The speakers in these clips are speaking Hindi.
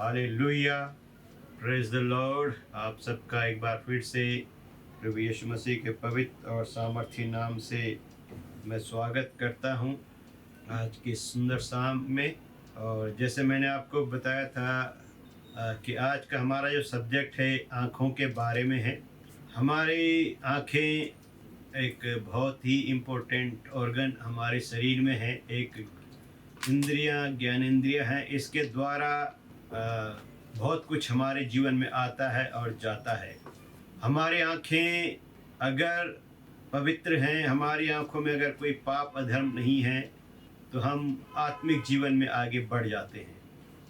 Hallelujah, praise the Lord. आप सबका एक बार फिर से प्रभु यीशु मसीह के पवित्र और सामर्थी नाम से मैं स्वागत करता हूं आज की सुंदर शाम में। और जैसे मैंने आपको बताया था कि आज का हमारा जो सब्जेक्ट है आँखों के बारे में है। हमारी आँखें एक बहुत ही इम्पोर्टेंट ऑर्गन हमारे शरीर में है, एक इंद्रियां ज्ञानेंद्रिय हैं। इसके द्वारा बहुत कुछ हमारे जीवन में आता है और जाता है। हमारी आँखें अगर पवित्र हैं, हमारी आँखों में अगर कोई पाप अधर्म नहीं है तो हम आत्मिक जीवन में आगे बढ़ जाते हैं।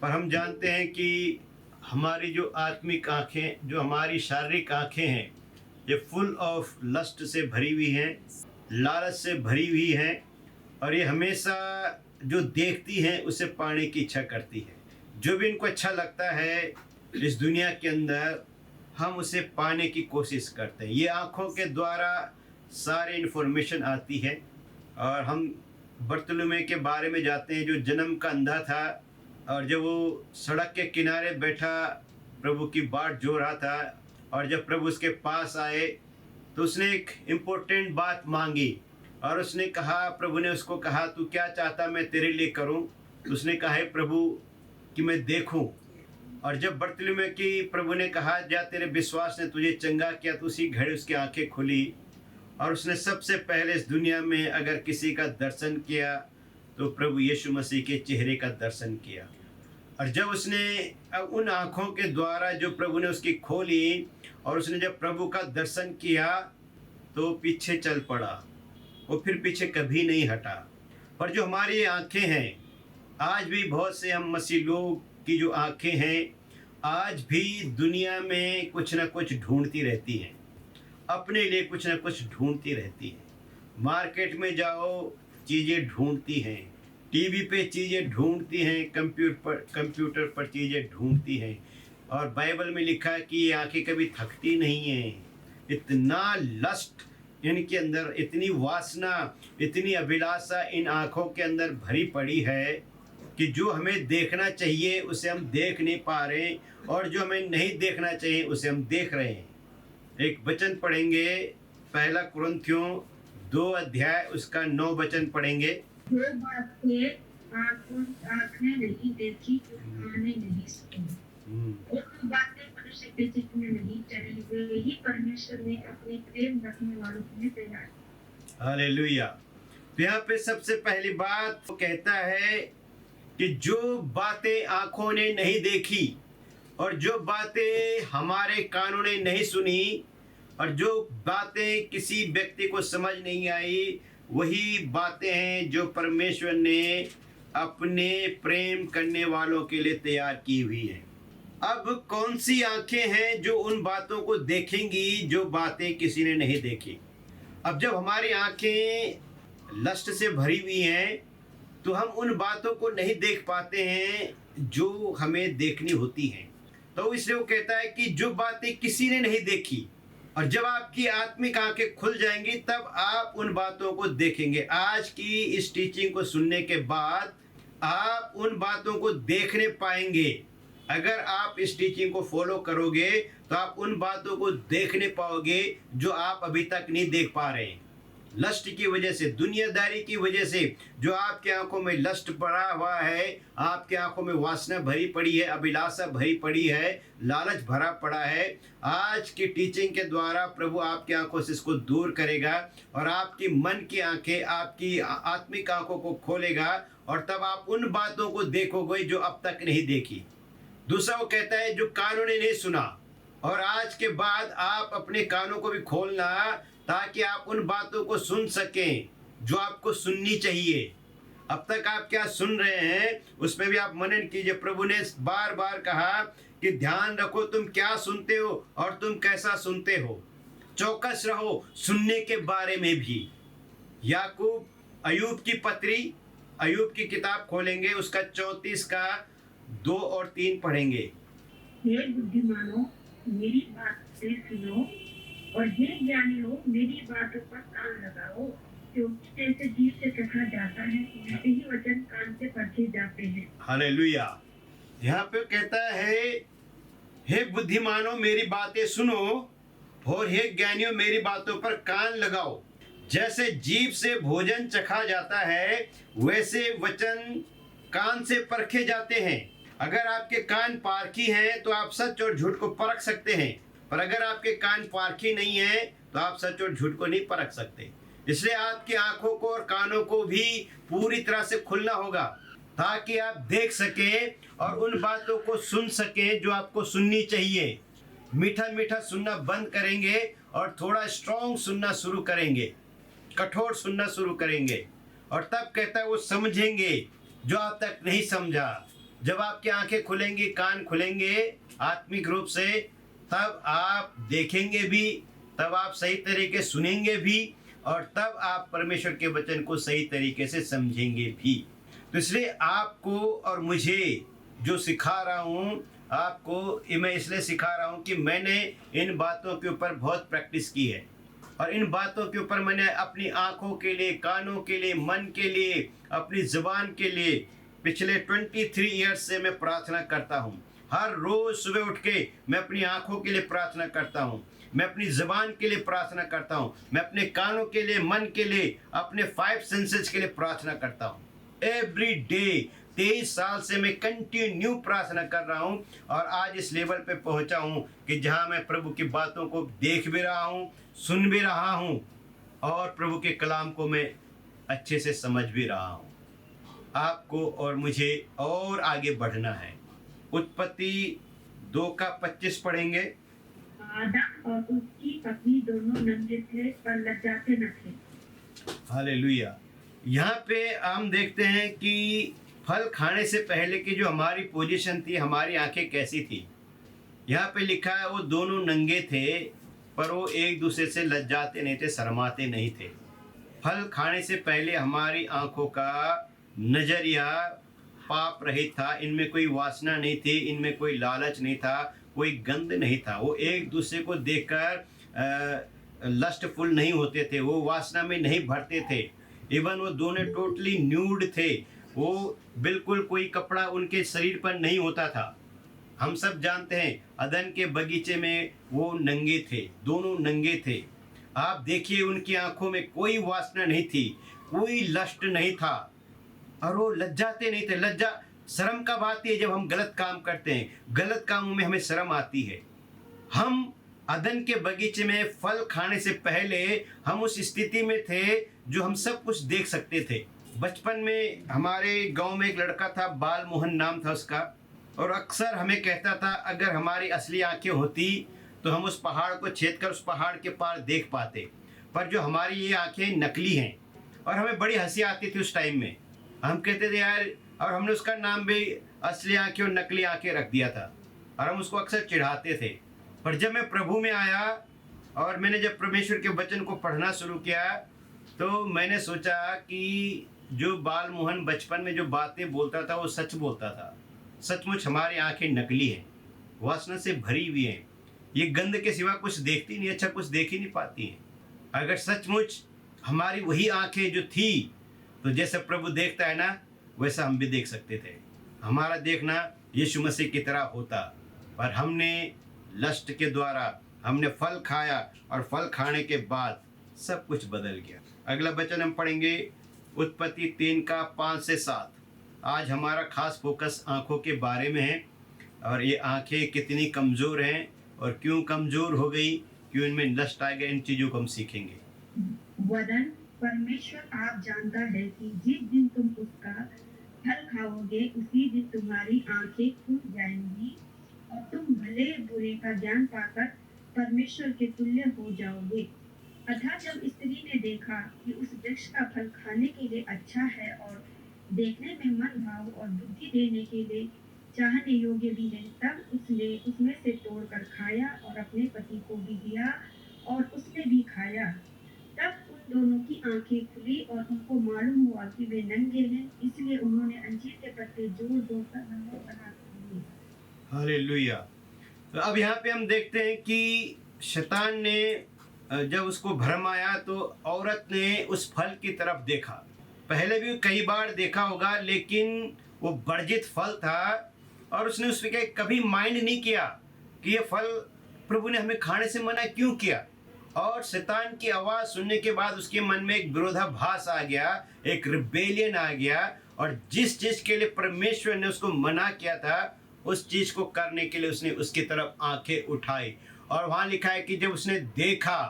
पर हम जानते हैं कि हमारी जो आत्मिक आँखें, जो हमारी शारीरिक आँखें हैं, ये फुल ऑफ लस्ट से भरी हुई हैं, लालच से भरी हुई हैं, और ये हमेशा जो देखती हैं उसे पाने की इच्छा करती है। जो भी इनको अच्छा लगता है इस दुनिया के अंदर, हम उसे पाने की कोशिश करते हैं। ये आँखों के द्वारा सारी इन्फॉर्मेशन आती है। और हम बर्तुलमै के बारे में जाते हैं, जो जन्म का अंधा था और जब वो सड़क के किनारे बैठा प्रभु की बाट जो रहा था, और जब प्रभु उसके पास आए तो उसने एक इम्पोर्टेंट बात मांगी और उसने कहा, प्रभु ने उसको कहा, तू क्या चाहता मैं तेरे लिए करूं? तो उसने कहा, है प्रभु कि मैं देखूं। और जब बर्तुलमै की प्रभु ने कहा, जा तेरे विश्वास ने तुझे चंगा किया, तो उसी घड़ी उसकी आंखें खुली और उसने सबसे पहले इस दुनिया में अगर किसी का दर्शन किया तो प्रभु यीशु मसीह के चेहरे का दर्शन किया। और जब उसने उन आँखों के द्वारा जो प्रभु ने उसकी खोली और उसने जब प्रभु का दर्शन किया तो पीछे चल पड़ा, वो फिर पीछे कभी नहीं हटा। पर जो हमारी आँखें हैं, आज भी बहुत से हम मसीह लोग की जो आँखें हैं, आज भी दुनिया में कुछ ना कुछ ढूंढती रहती हैं, अपने लिए कुछ ना कुछ ढूंढती रहती हैं। मार्केट में जाओ, चीज़ें ढूंढती हैं, टीवी पे चीज़ें ढूंढती हैं, कंप्यूटर पर चीज़ें ढूंढती हैं। और बाइबल में लिखा है कि ये आँखें कभी थकती नहीं हैं। इतना लस्ट इनके अंदर, इतनी वासना, इतनी अभिलाषा इन आँखों के अंदर भरी पड़ी है कि जो हमें देखना चाहिए उसे हम देख नहीं पा रहे, और जो हमें नहीं देखना चाहिए उसे हम देख रहे हैं। एक वचन पढ़ेंगे, पहला कुरिन्थियों 2 अध्याय उसका 9 वचन पढ़ेंगे। जो बातें आँखों ने नहीं देखी, जो कान ने नहीं सुनी, और जो बातें मनुष्य के चित्त में नहीं चली, वे ही परमेश्वर ने अपने प्रेम रखने वालों के लिए तैयार की। हालेलुया। तो यहाँ पे सबसे पहली बात वो कहता है कि जो बातें आँखों ने नहीं देखी और जो बातें हमारे कानों ने नहीं सुनी और जो बातें किसी व्यक्ति को समझ नहीं आई, वही बातें हैं जो परमेश्वर ने अपने प्रेम करने वालों के लिए तैयार की हुई हैं। अब कौन सी आंखें हैं जो उन बातों को देखेंगी जो बातें किसी ने नहीं देखी? अब जब हमारी आंखें लस्ट से भरी हुई हैं तो हम उन बातों को नहीं देख पाते हैं जो हमें देखनी होती हैं। तो इसलिए वो कहता है कि जो बातें किसी ने नहीं देखी, और जब आपकी आत्मिक आंखें खुल जाएंगी तब आप उन बातों को देखेंगे। आज की इस टीचिंग को सुनने के बाद आप उन बातों को देखने पाएंगे। अगर आप इस टीचिंग को फॉलो करोगे तो आप उन बातों को देखने पाओगे जो आप अभी तक नहीं देख पा रहे हैं। लस्ट की वजह से, दुनियादारी की वजह से जो आपके आंखों में लस्ट भरा हुआ है, आपके आंखों में वासना भरी पड़ी है, अभिलाषा भरी पड़ी है, लालच भरा पड़ा है, आज की टीचिंग के द्वारा प्रभु आपकी आंखों से इसको दूर करेगा और आपकी मन की आंखें, आपकी आत्मिक आंखों को खोलेगा, और तब आप उन बातों को देखोगे जो अब तक नहीं देखी। दूसरा वो कहता है जो कानों ने नहीं सुना, और आज के बाद आप अपने कानों को भी खोलना ताकि आप उन बातों को सुन सकें जो आपको सुननी चाहिए। अब तक आप क्या सुन रहे हैं उसमें भी आप मनन कीजिए। प्रभु ने बार बार कहा कि ध्यान रखो तुम क्या सुनते हो और तुम कैसा सुनते हो। चौकस रहो सुनने के बारे में भी। याकूब अयूब की पत्री, अयूब की किताब खोलेंगे, उसका 34 का 2 और 3 पढ़ेंगे। हे बुद्धिमानों, मेरी बात से सुनो, और हे ज्ञानियों, मेरी बातों पर कान लगाओ। क्योंकि जैसे जीभ से चखा जाता है, वैसे ही वचन कान से परखे जाते हैं। हालेलुया। यहाँ पे कहता है, हे बुद्धिमानों मेरी बातें सुनो और हे ज्ञानियों मेरी बातों पर कान लगाओ। जैसे जीभ से भोजन चखा जाता है वैसे वचन कान से परखे जाते हैं। अगर आपके कान पारखी हैं तो आप सच और झूठ को परख सकते हैं, पर अगर आपके कान पारखी नहीं है तो आप सच और झूठ को नहीं परख सकते। इसलिए आपकी आंखों को और कानों को भी पूरी तरह से खुलना होगा ताकि आप देख सकें और उन बातों को सुन सकें जो आपको सुननी चाहिए। मीठा मीठा सुनना बंद करेंगे और थोड़ा स्ट्रॉन्ग सुनना शुरू करेंगे, कठोर सुनना शुरू करेंगे। और तब कहता है वो समझेंगे जो आप तक नहीं समझा। जब आपकी आंखें खुलेंगी, कान खुलेंगे आत्मिक रूप से, तब आप देखेंगे भी, तब आप सही तरीके सुनेंगे भी, और तब आप परमेश्वर के वचन को सही तरीके से समझेंगे भी। तो इसलिए आपको और मुझे जो सिखा रहा हूँ, आपको मैं इसलिए सिखा रहा हूँ कि मैंने इन बातों के ऊपर बहुत प्रैक्टिस की है, और इन बातों के ऊपर मैंने अपनी आँखों के लिए, कानों के लिए, मन के लिए, अपनी ज़ुबान के लिए पिछले 23 ईयर्स से मैं प्रार्थना करता हूँ। हर रोज़ सुबह उठ के मैं अपनी आँखों के लिए प्रार्थना करता हूँ, मैं अपनी ज़ुबान के लिए प्रार्थना करता हूँ, मैं अपने कानों के लिए, मन के लिए, अपने 5 सेंसेस के लिए प्रार्थना करता हूँ। एवरी डे 23 साल से मैं कंटिन्यू प्रार्थना कर रहा हूँ, और आज इस लेवल पे पहुँचा हूँ कि जहाँ मैं प्रभु की बातों को देख भी रहा हूँ, सुन भी रहा हूँ, और प्रभु के कलाम को मैं अच्छे से समझ भी रहा हूँ। आपको और मुझे और आगे बढ़ना है। उत्पत्ति 2:25 पढ़ेंगे। आदम और उसकी पत्नी दोनों नंगे थे पर लज्जाते न थे। हालेलुया। यहाँ पे हम देखते हैं कि फल खाने से पहले की जो हमारी पोजीशन थी, हमारी आंखें कैसी थी। यहाँ पे लिखा है वो दोनों नंगे थे पर वो एक दूसरे से लज्जाते नहीं थे, शर्माते नहीं थे। फल खाने से पहले हमारी आंखों का नजरिया पाप रहित था, इनमें कोई वासना नहीं थी, इनमें कोई लालच नहीं था, कोई गंध नहीं था। वो एक दूसरे को देखकर लस्टफुल नहीं होते थे, वो वासना में नहीं भरते थे। इवन वो दोनों टोटली न्यूड थे, वो बिल्कुल कोई कपड़ा उनके शरीर पर नहीं होता था। हम सब जानते हैं अदन के बगीचे में वो नंगे थे, दोनों नंगे थे। आप देखिए उनकी आंखों में कोई वासना नहीं थी, कोई लस्ट नहीं था, और वो लज्जाते नहीं थे। लज्जा शर्म कब आती है? जब हम गलत काम करते हैं, गलत कामों में हमें शर्म आती है। हम अदन के बगीचे में फल खाने से पहले हम उस स्थिति में थे जो हम सब कुछ देख सकते थे। बचपन में हमारे गांव में एक लड़का था, बाल मोहन नाम था उसका, और अक्सर हमें कहता था अगर हमारी असली आंखें होती तो हम उस पहाड़ को छेद कर उस पहाड़ के पार देख पाते, पर जो हमारी ये आंखें नकली हैं। और हमें बड़ी हंसी आती थी उस टाइम में, हम कहते थे यार, और हमने उसका नाम भी असली आंखें और नकली आंखें रख दिया था, और हम उसको अक्सर चिढ़ाते थे। पर जब मैं प्रभु में आया और मैंने जब परमेश्वर के वचन को पढ़ना शुरू किया, तो मैंने सोचा कि जो बाल मोहन बचपन में जो बातें बोलता था वो सच बोलता था। सचमुच हमारी आंखें नकली हैं, वासना से भरी हुई हैं, ये गंध के सिवा कुछ देखती नहीं, अच्छा कुछ देख ही नहीं पाती हैं। अगर सचमुच हमारी वही आंखें जो थी, तो जैसे प्रभु देखता है ना, वैसा हम भी देख सकते थे। हमारा देखना यीशु मसीह की तरह होता, पर हमने लस्ट के द्वारा हमने फल खाया, और फल खाने के बाद सब कुछ बदल गया। अगला वचन हम पढ़ेंगे उत्पत्ति 3:5-7। आज हमारा खास फोकस आंखों के बारे में है, और ये आंखें कितनी कमज़ोर हैं और क्यों कमज़ोर हो गई, क्यों इनमें नष्ट आ गए, इन चीज़ों को हम सीखेंगे। वरन परमेश्वर आप जानता है कि जिस दिन तुम उसका फल खाओगे उसी दिन तुम्हारी आंखें खुल जाएंगी और तुम भले बुरे का ज्ञान पाकर परमेश्वर के तुल्य हो जाओगे। अतः जब स्त्री ने देखा कि उस वृक्ष का फल खाने के लिए अच्छा है और देखने में मन भाव और बुद्धि देने के लिए चाहने योग्य भी है, तब उसने उसमें से तोड़कर खाया और अपने पति को भी दिया और उसने भी खाया। तब उन दोनों की आंखें खुली और उनको मालूम हुआ कि वे नंगे हैं, इसलिए उन्होंने अंजीर के पत्ते जोड़-जोड़ कर रंगों बना लिए। हालेलुया। तो अब यहाँ पे हम देखते हैं कि शैतान ने जब उसको भ्रम आया तो औरत ने उस फल की तरफ देखा। पहले भी कई बार देखा होगा, लेकिन वो वर्जित फल था, और उसने उस पर कभी माइंड नहीं किया कि ये फल प्रभु ने हमें खाने से मना क्यों किया। और शैतान की आवाज़ सुनने के बाद उसके मन में एक विरोधाभास आ गया, एक रिबेलियन आ गया, और जिस चीज़ के लिए परमेश्वर ने उसको मना किया था उस चीज़ को करने के लिए उसने उसकी तरफ आंखें उठाई। और वहाँ लिखा है कि जब उसने देखा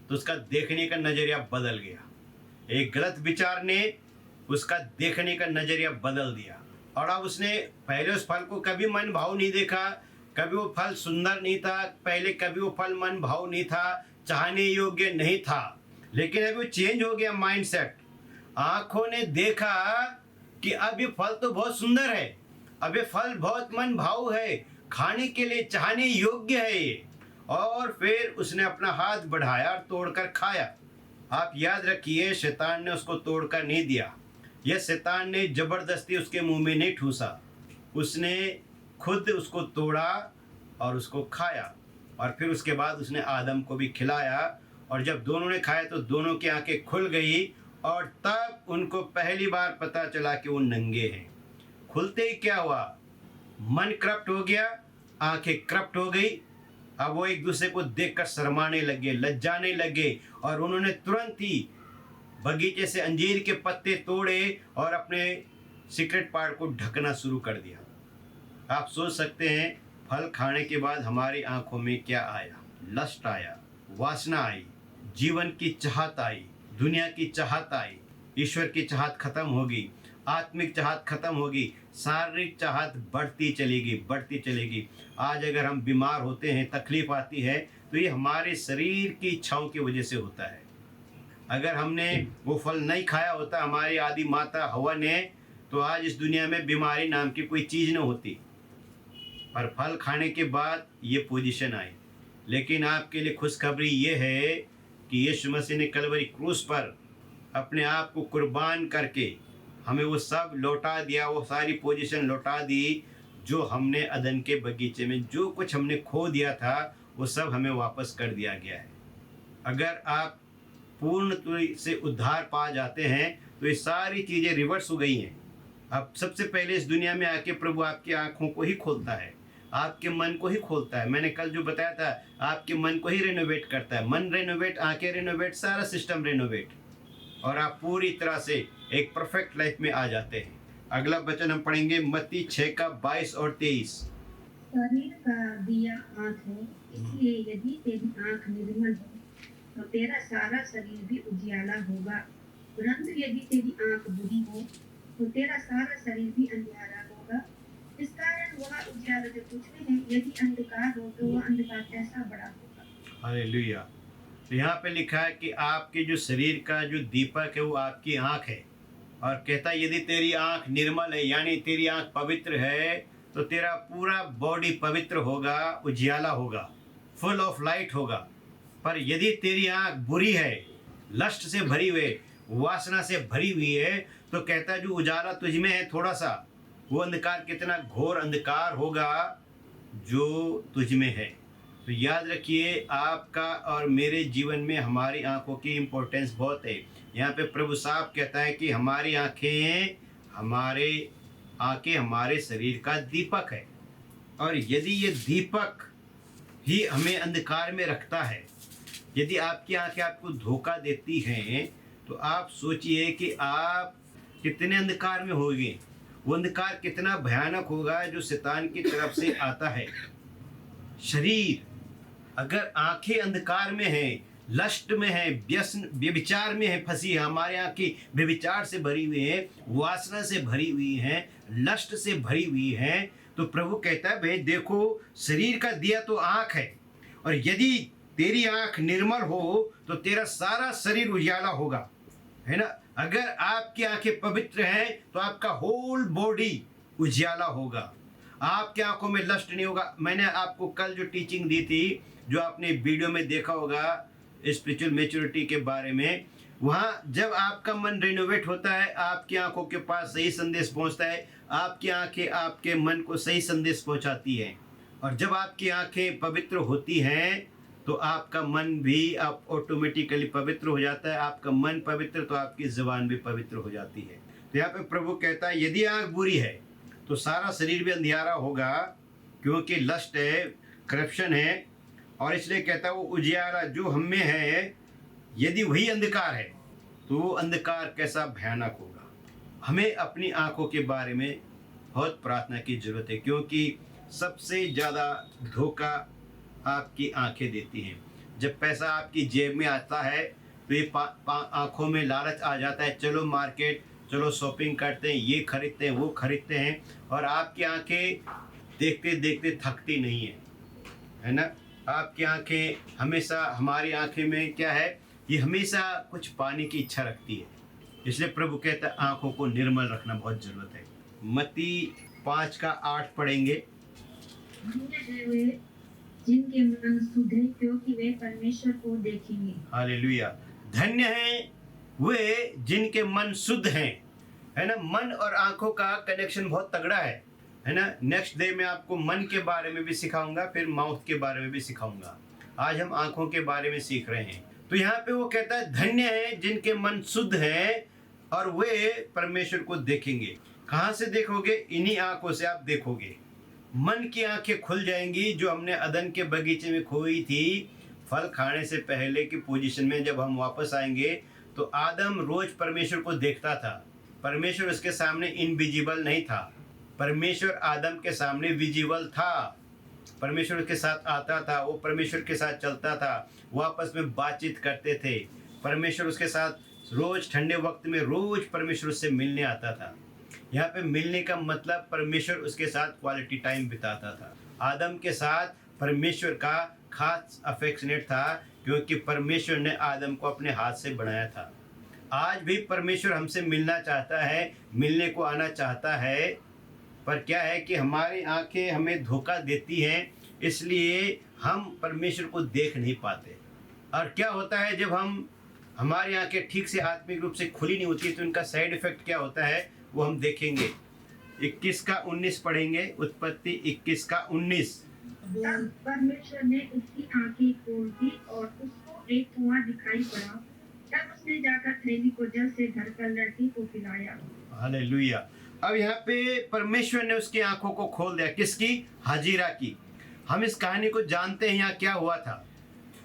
तो उसका देखने का नज़रिया बदल गया। एक गलत विचार ने उसका देखने का नज़रिया बदल दिया, और अब उसने पहले उस फल को कभी मन भाव नहीं देखा, कभी वो फल सुंदर नहीं था, पहले कभी वो फल मन भाव नहीं था, चाहने योग्य नहीं था, लेकिन अभी वो चेंज हो गया माइंडसेट। आंखों ने देखा कि अब ये फल तो बहुत सुंदर है, अब ये फल बहुत मन भाव है, खाने के लिए चाहने योग्य है ये, और फिर उसने अपना हाथ बढ़ाया और तोड़कर खाया। आप याद रखिए, शैतान ने उसको तोड़कर नहीं दिया, यह शैतान ने जबरदस्ती उसके मुंह में नहीं ठूसा, उसने खुद उसको तोड़ा और उसको खाया, और फिर उसके बाद उसने आदम को भी खिलाया। और जब दोनों ने खाया तो दोनों की आंखें खुल गई, और तब उनको पहली बार पता चला कि वो नंगे हैं। खुलते ही क्या हुआ, मन करप्ट हो गया, आंखें करप्ट हो गई। अब वो एक दूसरे को देखकर शर्माने लगे, लज्जाने लगे, और उन्होंने तुरंत ही बगीचे से अंजीर के पत्ते तोड़े और अपने सीक्रेट पार्ट को ढकना शुरू कर दिया। आप सोच सकते हैं फल खाने के बाद हमारी आंखों में क्या आया, लस्ट आया, वासना आई, जीवन की चाहत आई, दुनिया की चाहत आई, ईश्वर की चाहत खत्म होगी, आत्मिक चाहत खत्म होगी, शारीरिक चाहत बढ़ती चलेगी। आज अगर हम बीमार होते हैं, तकलीफ आती है, तो ये हमारे शरीर की इच्छाओं की वजह से होता है। अगर हमने वो फल नहीं खाया होता हमारी आदि माता हवा ने, तो आज इस दुनिया में बीमारी नाम की कोई चीज़ न होती। पर फल खाने के बाद ये पोजीशन आई। लेकिन आपके लिए खुशखबरी ये है कि यीशु मसीह ने कलवरी क्रूस पर अपने आप को कुर्बान करके हमें वो सब लौटा दिया, वो सारी पोजीशन लौटा दी जो हमने अदन के बगीचे में जो कुछ हमने खो दिया था वो सब हमें वापस कर दिया गया है। अगर आप पूर्ण से उद्धार पा जाते हैं तो ये सारी चीज़ें रिवर्स हो गई हैं। अब सबसे पहले इस दुनिया में आके प्रभु आपकी आँखों को ही खोलता है, आपके मन को ही खोलता है। मैंने कल जो बताया था, आपके मन को ही रेनोवेट करता है। मन रेनोवेट, आंखें रेनोवेट, सारा सिस्टम रेनोवेट, और आप पूरी तरह से एक परफेक्ट लाइफ में आ जाते हैं। अगला वचन हम पढ़ेंगे मत्ती 6 का 22 और 23। शरीर का दिया आँख है, इसलिए यदि तेरी आँख निर्मल हो तो तेरा सारा शरीर भी उजियाला होगा, परंतु यदि तेरी आँख बुरी हो तो तेरा सारा शरीर भी अंधियारा होगा। इस कारण वह उजियाला जो कुछ भी है, यदि अंधकार हो तो वह अंधकार कैसा बड़ा होगा। हालेलुया। तो यहाँ पे लिखा है कि आपके जो शरीर का जो दीपक है वो आपकी आँख है, और कहता है यदि तेरी आँख निर्मल है, यानी तेरी आँख पवित्र है, तो तेरा पूरा बॉडी पवित्र होगा, उजियाला होगा, फुल ऑफ लाइट होगा। पर यदि तेरी आँख बुरी है, लस्ट से भरी हुई, वासना से भरी हुई है, तो कहता है जो उजाला तुझ में है थोड़ा सा, वो अंधकार कितना घोर अंधकार होगा जो तुझ में है। तो याद रखिए, आपका और मेरे जीवन में हमारी आंखों की इम्पोर्टेंस बहुत है। यहाँ पे प्रभु साहब कहता है कि हमारी आंखें हमारे शरीर का दीपक है, और यदि ये दीपक ही हमें अंधकार में रखता है, यदि आपकी आंखें आपको धोखा देती हैं, तो आप सोचिए कि आप कितने अंधकार में होंगे। वो अंधकार कितना भयानक होगा जो शैतान की तरफ से आता है। शरीर, अगर आंखें अंधकार में हैं, लस्ट में है, व्यसन व्यभिचार में है फंसी है, हमारे आंखें व्यभिचार से भरी हुई है, वासना से भरी हुई हैं, लस्ट से भरी हुई हैं, तो प्रभु कहता है भाई देखो, शरीर का दिया तो आँख है, और यदि तेरी आँख निर्मल हो तो तेरा सारा शरीर उजाला होगा, है ना। अगर आपकी आंखें पवित्र हैं तो आपका होल बॉडी उजाला होगा, आपकी आंखों में लस्ट नहीं होगा। मैंने आपको कल जो टीचिंग दी थी, जो आपने वीडियो में देखा होगा स्पिरिचुअल मैच्योरिटी के बारे में, वहाँ जब आपका मन रिनोवेट होता है, आपकी आंखों के पास सही संदेश पहुँचता है, आपकी आंखें आपके मन को सही संदेश पहुँचाती हैं, और जब आपकी आंखें पवित्र होती हैं तो आपका मन भी आप ऑटोमेटिकली पवित्र हो जाता है। आपका मन पवित्र तो आपकी ज़ुबान भी पवित्र हो जाती है। तो यहाँ पे प्रभु कहता है यदि आँख बुरी है तो सारा शरीर भी अंधियारा होगा, क्योंकि लस्ट है, करप्शन है। और इसलिए कहता है वो उजियारा जो हम में है, यदि वही अंधकार है तो वो अंधकार कैसा भयानक होगा। हमें अपनी आंखों के बारे में बहुत प्रार्थना की जरूरत है, क्योंकि सबसे ज़्यादा धोखा आपकी आंखें देती हैं। जब पैसा आपकी जेब में आता है तो ये आंखों में लालच आ जाता है, चलो मार्केट, चलो शॉपिंग करते हैं, ये खरीदते हैं, वो खरीदते हैं, और आपकी आंखें देखते देखते थकती नहीं है ना। आपकी आंखें हमेशा, हमारी आंखें में क्या है, ये हमेशा कुछ पाने की इच्छा रखती है। इसलिए प्रभु कहता है आंखों को निर्मल रखना बहुत जरूरत है। मत्ती 5:8 पढ़ेंगे। धन्य है वे जिनके मन शुद्ध है, क्योंकि वे परमेश्वर को देखेंगे। हालेलुया। धन्य है वे जिनके मन शुद्ध हैं, है ना। मन और आंखों का कनेक्शन बहुत तगड़ा है ना। नेक्स्ट डे में आपको मन के बारे में भी सिखाऊंगा, फिर माउथ के बारे में भी सिखाऊंगा। आज हम आंखों के बारे में सीख रहे हैं। तो यहाँ पे वो कहता है धन्य है जिनके मन शुद्ध हैं और वे परमेश्वर को देखेंगे। कहाँ से देखोगे? इन्हीं आंखों से आप देखोगे। मन की आंखें खुल जाएंगी, जो हमने अदन के बगीचे में खोई थी। फल खाने से पहले की पोजीशन में जब हम वापस आएंगे तो आदम रोज परमेश्वर को देखता था। परमेश्वर उसके सामने इनविजिबल नहीं था, परमेश्वर आदम के सामने विजिबल था। परमेश्वर के साथ आता था, वो परमेश्वर के साथ चलता था, वो आपस में बातचीत करते थे। परमेश्वर उसके साथ रोज ठंडे वक्त में रोज परमेश्वर उससे मिलने आता था। यहाँ पे मिलने का मतलब परमेश्वर उसके साथ क्वालिटी टाइम बिताता था। आदम के साथ परमेश्वर का खास अफेक्शनेट था, क्योंकि परमेश्वर ने आदम को अपने हाथ से बनाया था। आज भी परमेश्वर हमसे मिलना चाहता है, मिलने को आना चाहता है, पर क्या है कि हमारी आंखें हमें धोखा देती हैं, इसलिए हम परमेश्वर को देख नहीं पाते। और क्या होता है, जब हमारी आंखें ठीक से आत्मिक रूप से खुली नहीं होती तो इनका साइड इफेक्ट क्या होता है वो हम देखेंगे। 21:19 पढ़ेंगे, उत्पत्ति 21:19। तब परमेश्वर ने उसकी आंखें खोल दी और उसको एक कुआं दिखाई पड़ा। तब उसने जाकर थैली को जल से भरकर लड़की को पिलाया। हालेलुया। अब यहाँ पे परमेश्वर ने उसकी आंखों को खोल दिया। किसकी? हाजिरा की। हम इस कहानी को जानते हैं। यहाँ क्या हुआ था?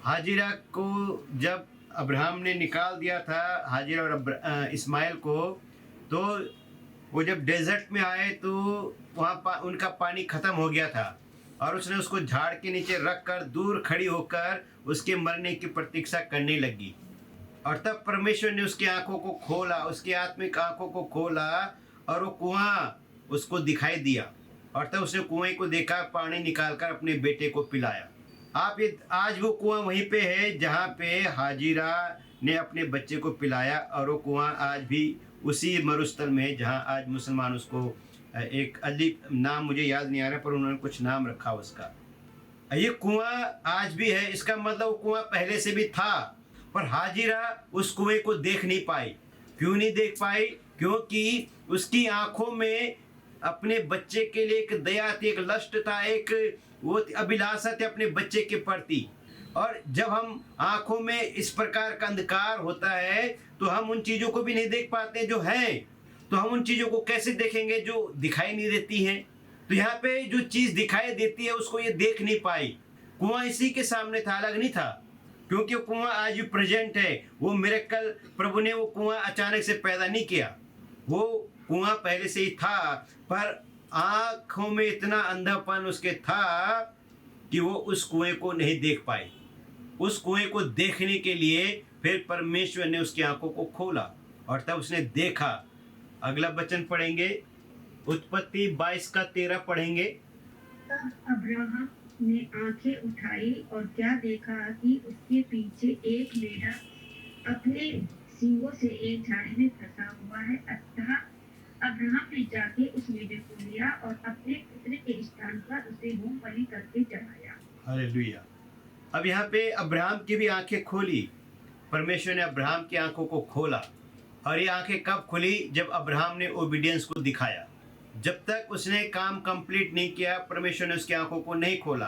हाजिरा को जब अब्राहम ने निकाल दिया था, हाजिरा और इस्माइल को, तो वो जब डेजर्ट में आए तो वहाँ उनका पानी खत्म हो गया था, और उसने उसको झाड़ के नीचे रख कर दूर खड़ी होकर उसके मरने की प्रतीक्षा करने लगी। और तब परमेश्वर ने उसकी आंखों को खोला, उसकी आत्मिक आंखों को खोला, और वो कुआं उसको दिखाई दिया। और तब उसने कुएं को देखा, पानी निकालकर अपने बेटे को पिलाया। आज वो कुआं वहीं पे है जहाँ पे हाजिरा ने अपने बच्चे को पिलाया, और वो कुआं आज भी उसी मरुस्थल में है जहाँ आज मुसलमान उसको, एक अजीब नाम मुझे याद नहीं आ रहा, पर उन्होंने कुछ नाम रखा उसका। ये कुआं आज भी है। इसका मतलब वो कुआं पहले से भी था, पर हाजिरा उस कुएं को देख नहीं पाई। क्यों नहीं देख पाई? क्योंकि उसकी आंखों में अपने बच्चे के लिए एक दया थी, एक लस्ट था, एक वो अभिलाषा थी अपने बच्चे के प्रति। और जब हम आंखों में इस प्रकार का अंधकार होता है तो हम उन चीज़ों को भी नहीं देख पाते जो हैं। तो हम उन चीज़ों को कैसे देखेंगे जो दिखाई नहीं देती हैं? तो यहाँ पे जो चीज़ दिखाई देती है उसको ये देख नहीं पाई। कुआं इसी के सामने था, अलग नहीं था, क्योंकि वो कुआं आज भी प्रेजेंट है। वो मिरेकल, प्रभु ने वो कुआं अचानक से पैदा नहीं किया, वो कुआं पहले से ही था, पर आँखों में इतना अंधापन उसके था कि वो उस कुएं को नहीं देख पाए। उस कुएं को देखने के लिए फिर परमेश्वर ने उसकी आंखों को खोला, और तब उसने देखा। अगला वचन पढ़ेंगे, उत्पत्ति 22:13 पढ़ेंगे। तब अब्राहम ने आंखें उठाई और क्या देखा कि उसके पीछे एक मेढ़ा अपने सींगों से एक झाड़ी में फंसा हुआ है। अतः अब्राहम ने जाके उस मेढ़े को लिया और अपने पुत्र के स्थान पर उसे होम बलि करके चढ़ाया। हालेलुया। अब यहाँ पे अब्राहम की भी आंखें खोली। परमेश्वर ने अब्राहम की आंखों को खोला, और ये आंखें कब खुली? जब अब्राहम ने ओबीडियंस को दिखाया। जब तक उसने काम कंप्लीट नहीं किया परमेश्वर ने उसकी आंखों को नहीं खोला,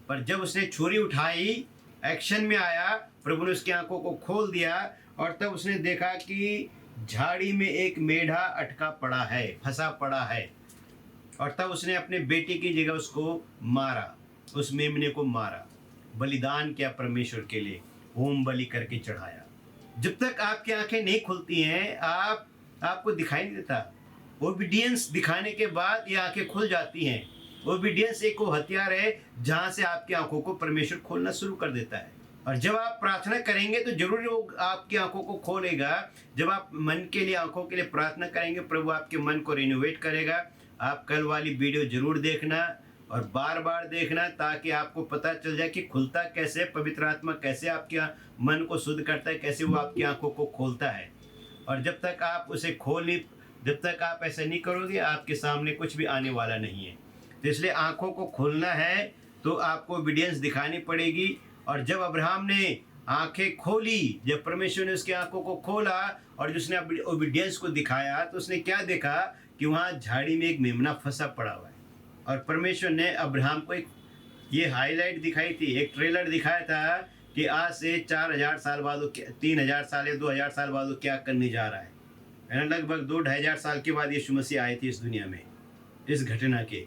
पर जब उसने छुरी उठाई, एक्शन में आया, प्रभु ने उसकी आंखों को खोल दिया, और तब उसने देखा कि झाड़ी में एक मेढ़ा अटका पड़ा है, फंसा पड़ा है। और तब उसने अपने बेटे की जगह उसको मारा, उस मेमने को मारा, बलिदान किया परमेश्वर के लिए, होम बलि करके चढ़ाया। जब तक आपकी आंखें नहीं खुलती हैं, आपको दिखाई नहीं देता। ओबीडियंस दिखाने के बाद ये आंखें खुल जाती हैं। ओबीडियंस एक वो हथियार है जहां से आपकी आंखों को परमेश्वर खोलना शुरू कर देता है। और जब आप प्रार्थना करेंगे तो जरूर वो आपकी आंखों को खोलेगा। जब आप मन के लिए, आंखों के लिए प्रार्थना करेंगे, प्रभु आपके मन को रिनोवेट करेगा। आप कल वाली वीडियो जरूर देखना और बार बार देखना, ताकि आपको पता चल जाए कि खुलता कैसे, पवित्र आत्मा कैसे आपके मन को शुद्ध करता है, कैसे वो आपकी आंखों को खोलता है। और जब तक आप उसे जब तक आप ऐसा नहीं करोगे, आपके सामने कुछ भी आने वाला नहीं है। तो इसलिए आंखों को खोलना है तो आपको ओबीडियंस दिखानी पड़ेगी। और जब अब्राहम ने आंखें खोली, जब परमेश्वर ने उसकी आंखों को खोला और जिसने ओबीडियंस को दिखाया, तो उसने क्या देखा कि वहाँ झाड़ी में एक मेमना फंसा पड़ा हुआ है। और परमेश्वर ने अब्राहम को एक ये हाईलाइट दिखाई थी, एक ट्रेलर दिखाया था कि आज से 4000 साल बाद, 3000 साल या 2000 साल बाद वो क्या करने जा रहा है ना। लगभग 2-2500 साल के बाद यीशु मसीह आए थे इस दुनिया में, इस घटना के।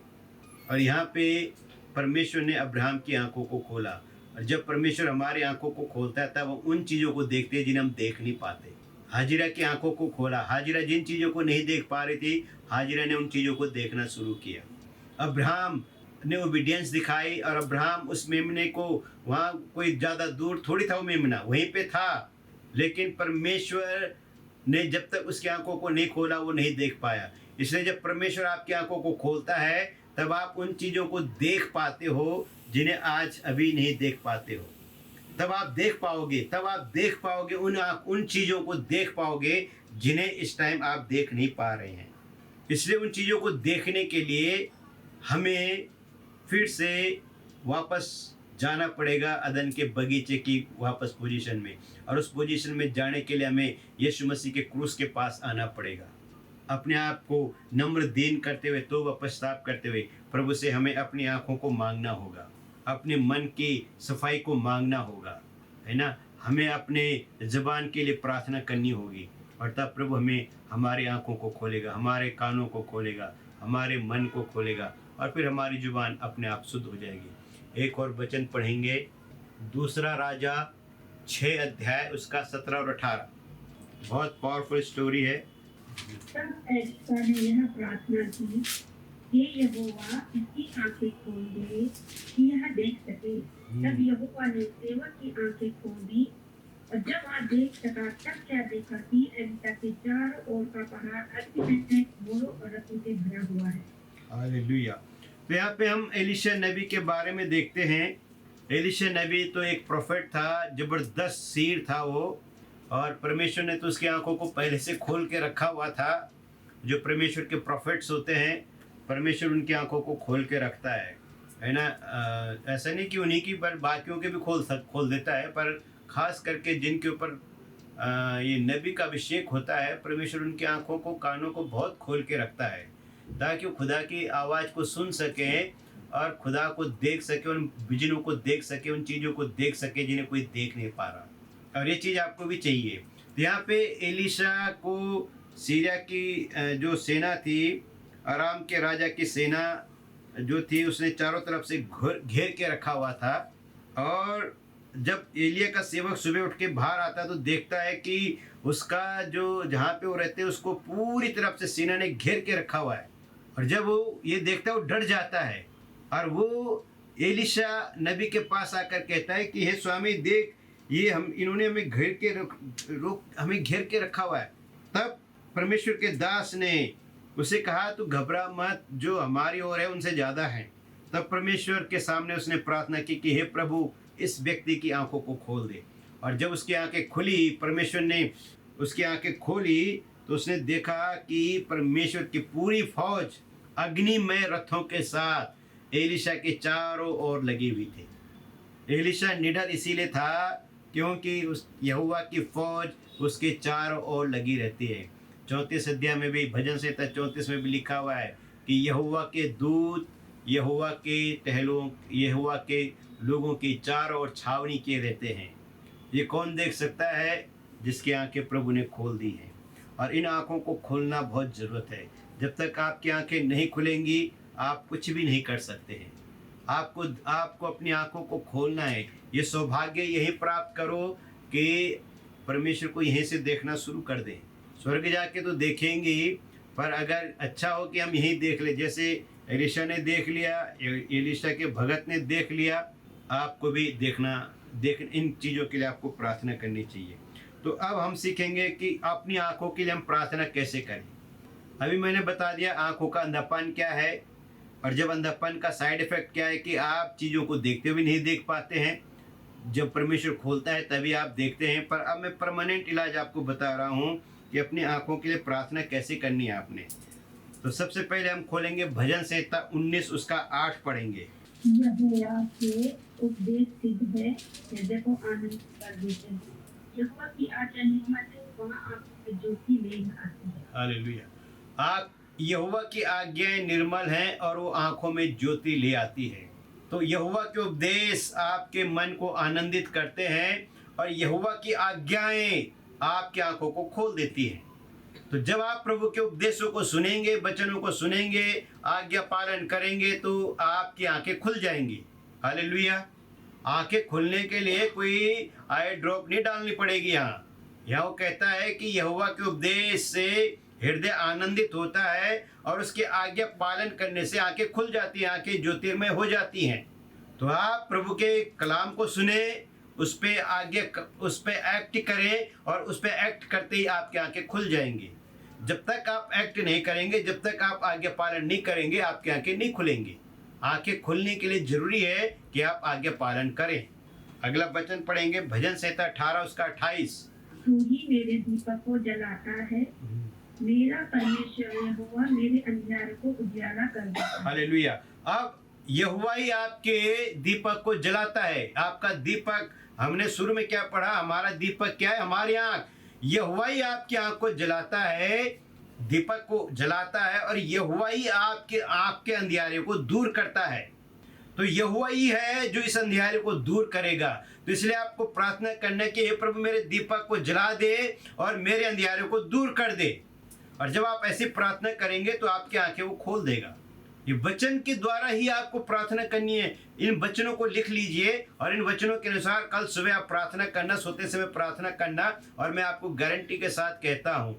और यहाँ पे परमेश्वर ने अब्राहम की आंखों को खोला। और जब परमेश्वर हमारी आंखों को खोलता है, तब वो उन चीज़ों को देखते हैं जिन्हें हम देख नहीं पाते। हाजिरा की आंखों को खोला। हाजिरा जिन चीज़ों को नहीं देख पा रही थी, हाजिरा ने उन चीज़ों को देखना शुरू किया। अब्राहम ने ओबीडियंस दिखाई और अब्राहम उस मेमने को, वहाँ कोई ज़्यादा दूर थोड़ी था वो मेमना, वहीं पे था। लेकिन परमेश्वर ने जब तक उसकी आंखों को नहीं खोला, वो नहीं देख पाया। इसलिए जब परमेश्वर आपकी आंखों को खोलता है, तब आप उन चीज़ों को देख पाते हो जिन्हें आज अभी नहीं देख पाते हो। तब आप देख पाओगे उन चीज़ों को देख पाओगे जिन्हें इस टाइम आप देख नहीं पा रहे हैं। इसलिए उन चीज़ों को देखने के लिए हमें फिर से वापस जाना पड़ेगा अदन के बगीचे की वापस पोजीशन में। और उस पोजीशन में जाने के लिए हमें यीशु मसीह के क्रूस के पास आना पड़ेगा। अपने आप को नम्र दीन करते हुए, तौबा पश्चाताप करते हुए प्रभु से हमें अपनी आंखों को मांगना होगा, अपने मन की सफाई को मांगना होगा, है ना। हमें अपने ज़बान के लिए प्रार्थना करनी होगी। और तब प्रभु हमें हमारी आंखों को खोलेगा, हमारे कानों को खोलेगा, हमारे मन को खोलेगा, और फिर हमारी ज़ुबान अपने आप शुद्ध हो जाएगी। एक और वचन पढ़ेंगे, दूसरा राजा 6 अध्याय उसका 17 और 18। बहुत पावरफुल स्टोरी है। तब एलिशा ने यह प्रार्थना की, हे यहोवा, इसकी आंखें खोल दे कि यह देख सके। तब यहोवा ने सेवक की आंखें खोल दी, और जब वह देख सका, तब क्या देखा कि एलिशा के चारों ओर का पहाड़ अग्नि से घोड़ों और रथों से भरा हुआ है। हालेलुया। तो यहाँ पे हम एलीशा नबी के बारे में देखते हैं। एलीशा नबी तो एक प्रोफेट था, जबरदस्त सीर था वो। और परमेश्वर ने तो उसकी आंखों को पहले से खोल के रखा हुआ था। जो परमेश्वर के प्रोफेट्स होते हैं, परमेश्वर उनकी आंखों को खोल के रखता है ना। ऐसा नहीं कि उन्हीं की, पर बाकियों के भी खोल देता है, पर खास करके जिनके ऊपर ये नबी का अभिषेक होता है, परमेश्वर उनकी आंखों को, कानों को बहुत खोल के रखता है, ताकि वो खुदा की आवाज़ को सुन सकें और खुदा को देख सके, उन विजनों को देख सके, उन चीज़ों को देख सके जिन्हें कोई देख नहीं पा रहा। और ये चीज़ आपको भी चाहिए। तो यहाँ पे एलीशा को सीरिया की जो सेना थी, आराम के राजा की सेना जो थी, उसने चारों तरफ से घेर के रखा हुआ था। और जब एलिया का सेवक सुबह उठ के बाहर आता तो देखता है कि उसका जो, जहाँ पे वो रहते हैं, उसको पूरी तरफ से सेना ने घेर के रखा हुआ है। और जब वो ये देखता है, वो डर जाता है, और वो एलीशा नबी के पास आकर कहता है कि हे स्वामी, देख, ये इन्होंने हमें हमें घेर के रखा हुआ है। तब परमेश्वर के दास ने उसे कहा, तू घबरा मत, जो हमारी ओर है उनसे ज़्यादा है। तब परमेश्वर के सामने उसने प्रार्थना की कि हे प्रभु, इस व्यक्ति की आंखों को खोल दे। और जब उसकी आंखें खुली, परमेश्वर ने उसकी आंखें खोली, तो उसने देखा कि परमेश्वर की पूरी फौज अग्निमय रथों के साथ एलीशा के चारों ओर लगी हुई थी। एलीशा निडर इसीलिए था क्योंकि उस यहोवा की फौज उसके चारों ओर लगी रहती है। 34 अध्याय में भी, भजन संहिता 34 में भी लिखा हुआ है कि यहोवा के दूत यहोवा के लोगों की चारों ओर छावनी किए रहते हैं। ये कौन देख सकता है? जिसकी आंखें प्रभु ने खोल दी हैं। और इन आंखों को खोलना बहुत ज़रूरत है। जब तक आपकी आंखें नहीं खुलेंगी, आप कुछ भी नहीं कर सकते हैं। आपको अपनी आंखों को खोलना है। ये सौभाग्य यही प्राप्त करो कि परमेश्वर को यहीं से देखना शुरू कर दें। स्वर्ग जाके तो देखेंगे ही, पर अगर अच्छा हो कि हम यहीं देख ले, जैसे एलिशा ने देख लिया, एलिशा के भगत ने देख लिया, आपको भी इन चीज़ों के लिए आपको प्रार्थना करनी चाहिए। तो अब हम सीखेंगे कि अपनी आंखों के लिए हम प्रार्थना कैसे करें। अभी मैंने बता दिया आंखों का अंधापन क्या है, और जब अंधापन का साइड इफेक्ट क्या है कि आप चीज़ों को देखते हुए नहीं देख पाते हैं। जब परमेश्वर खोलता है तभी आप देखते हैं। पर अब मैं परमानेंट इलाज आपको बता रहा हूँ कि अपनी आंखों के लिए प्रार्थना कैसे करनी है आपने। तो सबसे पहले हम खोलेंगे भजन संहिता 19 उसका 8 पढ़ेंगे। यहोवा के उपदेश सिद्ध है, हृदय को आनंद कर देते हैं। यहोवा की आज्ञा निर्मल है, वहाँ आंखों में ज्योति ले आती है। हालेलुया। यहोवा की आज्ञाएं निर्मल हैं और वो आंखों में ज्योति ले आती है। तो यहोवा के उपदेश आपके मन को आनंदित करते हैं और यहोवा की आज्ञाएं आपकी आंखों को खोल देती हैं। तो जब आप प्रभु के उपदेशों को सुनेंगे, वचनों को सुनेंगे, आज्ञा पालन करेंगे, तो आपकी आंखें खुल जाएंगी। हालेलुया। आंखें खुलने के लिए कोई आई ड्रॉप नहीं डालनी पड़ेगी। यहाँ वो कहता है कि यहोवा के उपदेश से हृदय आनंदित होता है और उसके आज्ञा पालन करने से आंखें खुल जाती हैं, आंखें ज्योतिर्मय हो जाती हैं। तो आप प्रभु के कलाम को सुने, उस पे एक्ट करें, और उस पे एक्ट करते ही आपकी आंखें खुल जाएंगी। जब तक आप एक्ट नहीं करेंगे, जब तक आप आज्ञा पालन नहीं करेंगे, आपकी आंखें नहीं खुलेंगी। आंखें खुलने के लिए जरूरी है कि आप आज्ञा पालन करें। अगला वचन पढ़ेंगे भजन संहिता 18 उसका 28। तू ही मेरे दीपक को जलाता है, मेरा परमेश्वर यहोवा मेरे अंधियारे को उजाला कर देता है। हालेलुया। अब यहोवा ही आपके दीपक को जलाता है। आपका दीपक, हमने शुरू में क्या पढ़ा, हमारा दीपक क्या है? हमारी आंख। यहोवा ही आपकी आंख को जलाता है, दीपक को जलाता है, और यहोवा ही आपके आंख के अंधियारे को दूर करता है। तो यहोवा ही है जो इस अंधियारे को दूर करेगा। तो इसलिए आपको प्रार्थना करना कि हे प्रभु मेरे दीपक को जला दे और मेरे अंधियारे को दूर कर दे। और जब आप ऐसी प्रार्थना करेंगे तो आपकी आंखें वो खोल देगा। ये वचन के द्वारा ही आपको प्रार्थना करनी है। इन वचनों को लिख लीजिए और इन वचनों के अनुसार कल सुबह आप प्रार्थना करना, सोते समय प्रार्थना करना, और मैं आपको गारंटी के साथ कहता हूँ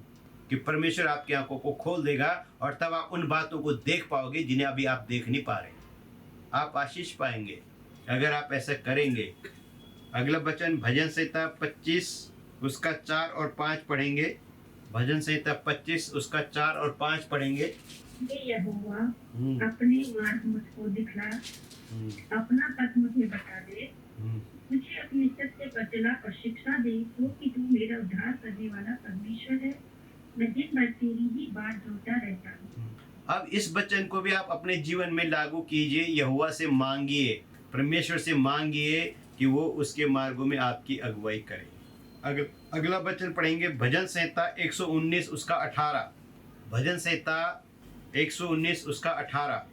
कि परमेश्वर आपकी आंखों को खोल देगा और तब आप उन बातों को देख पाओगे जिन्हें अभी आप देख नहीं पा रहे। आप आशीष पाएंगे अगर आप ऐसा करेंगे। अगला वचन भजन संहिता 25 उसका 4 और 5 पढ़ेंगे। भजन संहिता 25 उसका 4 और 5 पढ़ेंगे। हे यहोवा, अपने मार्ग मुझको दिखला, अपना पथ मुझे बता दे, मुझे अपने सत्य पर चला और शिक्षा दे, क्योंकि तू मेरा उद्धार करने वाला परमेश्वर है। मैं दिन भर तेरी ही बात जोता रहता हूँ। अब इस वचन को भी आप अपने जीवन में लागू कीजिए। यहोवा से मांगिए, परमेश्वर से मांगिए कि वो उसके मार्गों में आपकी अगुवाई करे। अगला वचन पढ़ेंगे भजन संहिता 119 उसका 18। भजन संहिता 119 उसका 18।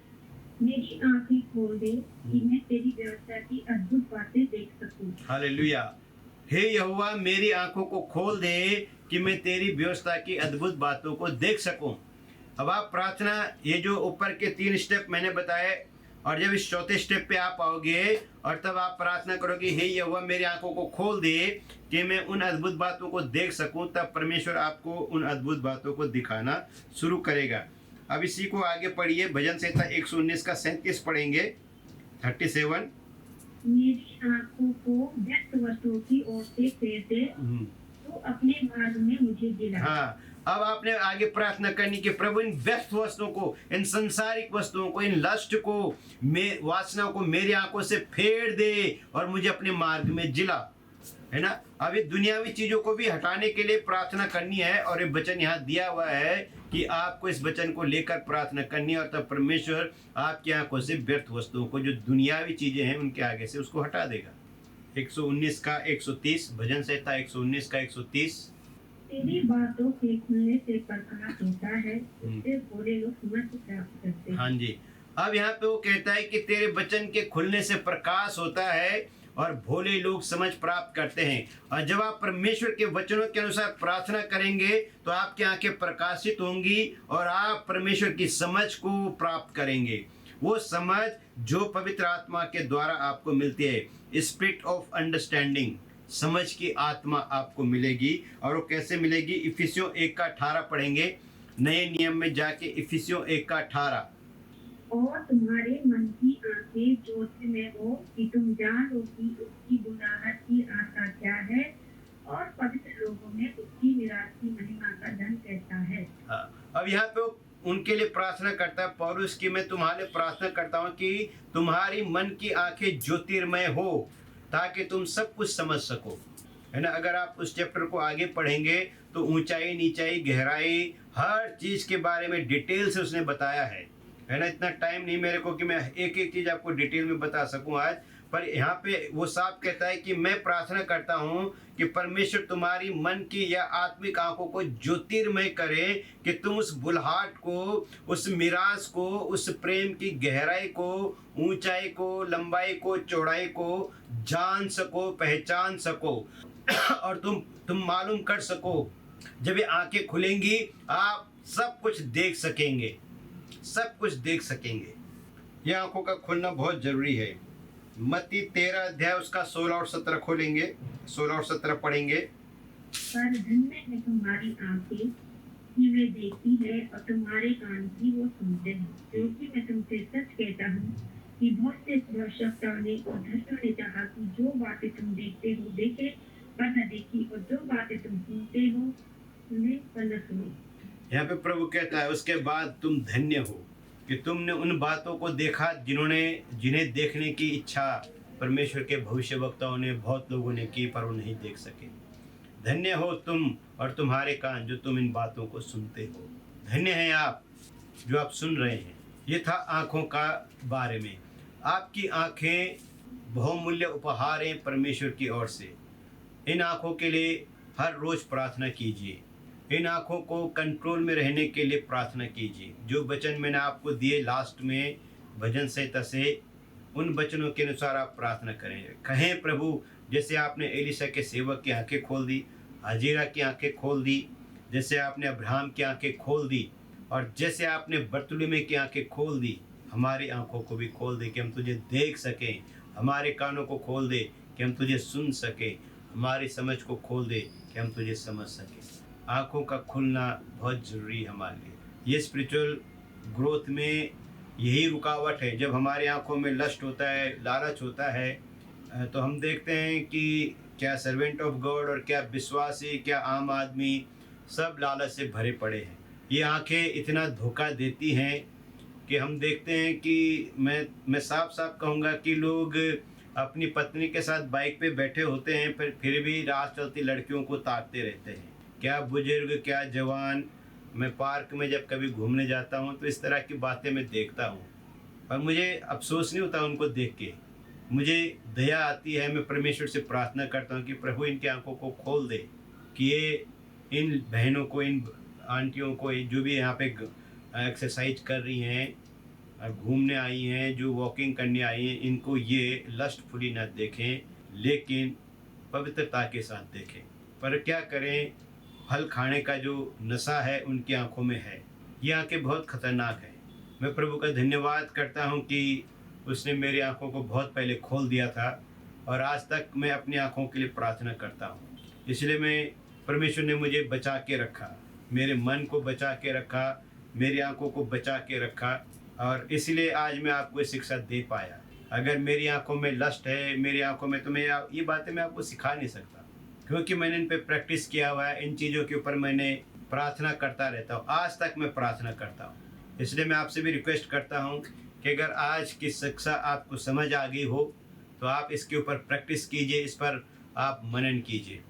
मेरी आंखें खोल दे कि मैं तेरी व्यवस्था की अद्भुत बातें देख सकूं। हालेलुया। हे यहोवा मेरी आंखों को खोल दे कि मैं तेरी व्यवस्था की अद्भुत बातों को देख सकूं। अब आप प्रार्थना, ये जो ऊपर के 3 स्टेप मैंने बताए, और जब इस चौथे स्टेप पे आप आओगे और तब आप प्रार्थना करोगे हे यहोवा मेरी आंखों को खोल दे कि मैं उन अद्भुत बातों को देख सकूं, तब परमेश्वर आपको उन अद्भुत बातों को दिखाना शुरू करेगा। अब इसी को आगे पढ़िए। भजन संहिता 119 का 37 पढ़ेंगे 37। मेरी आंखों को व्यस्त वस्तुओं की ओर से फेर दे, तो अपने मार्ग में मुझे दिला। हाँ, अब आपने आगे प्रार्थना करनी कि प्रभु इन व्यस्त वस्तुओं को, इन संसारिक वस्तुओं को, इन लस्ट को, वासनाओं को मेरी आंखों से फेर दे और मुझे अपने मार्ग में जिला, है ना। अब ये दुनियावी चीजों को भी हटाने के लिए प्रार्थना करनी है, और ये वचन यहाँ दिया हुआ है कि आपको इस वचन को लेकर प्रार्थना करनी है, और तब परमेश्वर आपकी आंखों से व्यर्थ वस्तुओं को, जो दुनियावी चीजें हैं उनके आगे से उसको हटा देगा। 119 का 130, भजन संहिता 119 का 130। तेरी बातों के खुलने से प्रकाश होता है, इससे भोले लोग समझ प्राप्त करते हैं। हाँ जी। अब यहाँ पे वो कहता है कि तेरे वचन के खुलने से प्रकाश होता है और भोले लोग समझ प्राप्त करते हैं। और जब आप परमेश्वर के वचनों के अनुसार प्रार्थना करेंगे तो आपकी आंखें प्रकाशित होंगी और आप परमेश्वर की समझ को प्राप्त करेंगे। वो समझ जो पवित्र आत्मा के द्वारा आपको मिलती है, स्पिरिट ऑफ अंडरस्टैंडिंग, समझ की आत्मा आपको मिलेगी। और वो कैसे मिलेगी? इफिसियों 1:18 पढ़ेंगे, नए नियम में जाके इफिसियों 1:18। और तुम्हारे मन की आंखें ज्योतिर्मय हो कि तुम जान लो कि उसकी बुलाहट की आशा क्या है और पवित्र लोगों में उसकी निराश की महिमा का धन कैसा है। हाँ, अब यहाँ पे वो उनके लिए प्रार्थना करता है पौलुस की, मैं तुम्हारे लिए प्रार्थना करता हूँ कि तुम्हारी मन की आंखें ज्योतिर्मय हो ताकि तुम सब कुछ समझ सको, है ना। अगर आप उस चैप्टर को आगे पढ़ेंगे तो ऊंचाई नीचाई गहराई हर चीज के बारे में डिटेल से उसने बताया है ना। इतना टाइम नहीं मेरे को कि मैं एक एक चीज आपको डिटेल में बता सकूं आज, पर यहाँ पे वो साफ कहता है कि मैं प्रार्थना करता हूँ कि परमेश्वर तुम्हारी मन की या आत्मिक आंखों को ज्योतिर्मय करे कि तुम उस बुलहाट को, उस मिराज को, उस प्रेम की गहराई को, ऊंचाई को, लंबाई को, चौड़ाई को जान सको, पहचान सको और तुम मालूम कर सको। जब ये आंखें खुलेंगी आप सब कुछ देख सकेंगे, सब कुछ देख सकेंगे। ये आंखों का खुलना बहुत जरूरी है। मत्ती 13 अध्याय उसका 16 और 17 खोलेंगे, 16 और 17 पढ़ेंगे। पर धन्य है तुम्हारी आंखें कि वे देखती है और तुम्हारे कान की वो सुनते हैं, क्योंकि मैं तुमसे सच कहता हूँ कि बहुत से भविष्यवक्ताओं ने और धर्मियों ने कहा कि जो बातें तुम देखते हो देखे पर न देखी, और जो बातें तुम सुनते हो सुने पर न सुनी। यहाँ पे प्रभु कहता है उसके बाद तुम धन्य हो कि तुमने उन बातों को देखा जिन्हें देखने की इच्छा परमेश्वर के भविष्यवक्ताओं ने, बहुत लोगों ने की, पर वो नहीं देख सके। धन्य हो तुम और तुम्हारे कान जो तुम इन बातों को सुनते हो। धन्य हैं आप जो आप सुन रहे हैं। ये था आँखों का बारे में। आपकी आँखें बहुमूल्य उपहार हैं परमेश्वर की ओर से। इन आँखों के लिए हर रोज़ प्रार्थना कीजिए। इन आँखों को कंट्रोल में रहने के लिए प्रार्थना कीजिए। जो वचन मैंने आपको दिए लास्ट में भजन संहिता से, उन वचनों के अनुसार आप प्रार्थना करें। कहें प्रभु, जैसे आपने एलिशा के सेवक की आंखें खोल दी, हाजिरा की आंखें खोल दी, जैसे आपने अब्राहम की आंखें खोल दी, और जैसे आपने बर्तुलमै की आंखें खोल दी, हमारी आंखों को भी खोल दे कि हम तुझे देख सकें। हमारे कानों को खोल दे कि हम तुझे सुन सकें। हमारी समझ को खोल दे कि हम तुझे समझ सकें। आँखों का खुलना बहुत ज़रूरी है हमारे लिए। ये स्पिरिचुअल ग्रोथ में यही रुकावट है। जब हमारी आँखों में लस्ट होता है, लालच होता है, तो हम देखते हैं कि क्या सर्वेंट ऑफ गॉड और क्या विश्वासी, क्या आम आदमी, सब लालच से भरे पड़े हैं। ये आँखें इतना धोखा देती हैं कि हम देखते हैं कि मैं साफ साफ कहूँगा कि लोग अपनी पत्नी के साथ बाइक पे बैठे होते हैं, फिर भी राह चलती लड़कियों को ताकते रहते हैं। क्या बुजुर्ग, क्या जवान। मैं पार्क में जब कभी घूमने जाता हूँ तो इस तरह की बातें मैं देखता हूँ, पर मुझे अफसोस नहीं होता उनको देख के, मुझे दया आती है। मैं परमेश्वर से प्रार्थना करता हूँ कि प्रभु इनकी आंखों को खोल दे कि ये इन बहनों को, इन आंटियों को, जो भी यहाँ पे एक्सरसाइज कर रही हैं, घूमने आई हैं, जो वॉकिंग करने आई हैं, इनको ये लस्टफुली न देखें, लेकिन पवित्रता के साथ देखें। पर क्या करें, फल खाने का जो नशा है उनकी आंखों में है। ये आंखें बहुत खतरनाक है। मैं प्रभु का धन्यवाद करता हूँ कि उसने मेरी आंखों को बहुत पहले खोल दिया था, और आज तक मैं अपनी आंखों के लिए प्रार्थना करता हूँ। इसलिए मैं परमेश्वर ने मुझे बचा के रखा, मेरे मन को बचा के रखा, मेरी आंखों को बचा के रखा, और इसलिए आज मैं आपको शिक्षा दे पाया। अगर मेरी आंखों में लस्ट है, मेरी आंखों में, तो मैं ये बातें मैं आपको सिखा नहीं सकता, क्योंकि मैंने इन पे प्रैक्टिस किया हुआ है। इन चीज़ों के ऊपर मैंने प्रार्थना करता रहता हूँ, आज तक मैं प्रार्थना करता हूँ। इसलिए मैं आपसे भी रिक्वेस्ट करता हूँ कि अगर आज की शिक्षा आपको समझ आ गई हो तो आप इसके ऊपर प्रैक्टिस कीजिए, इस पर आप मनन कीजिए।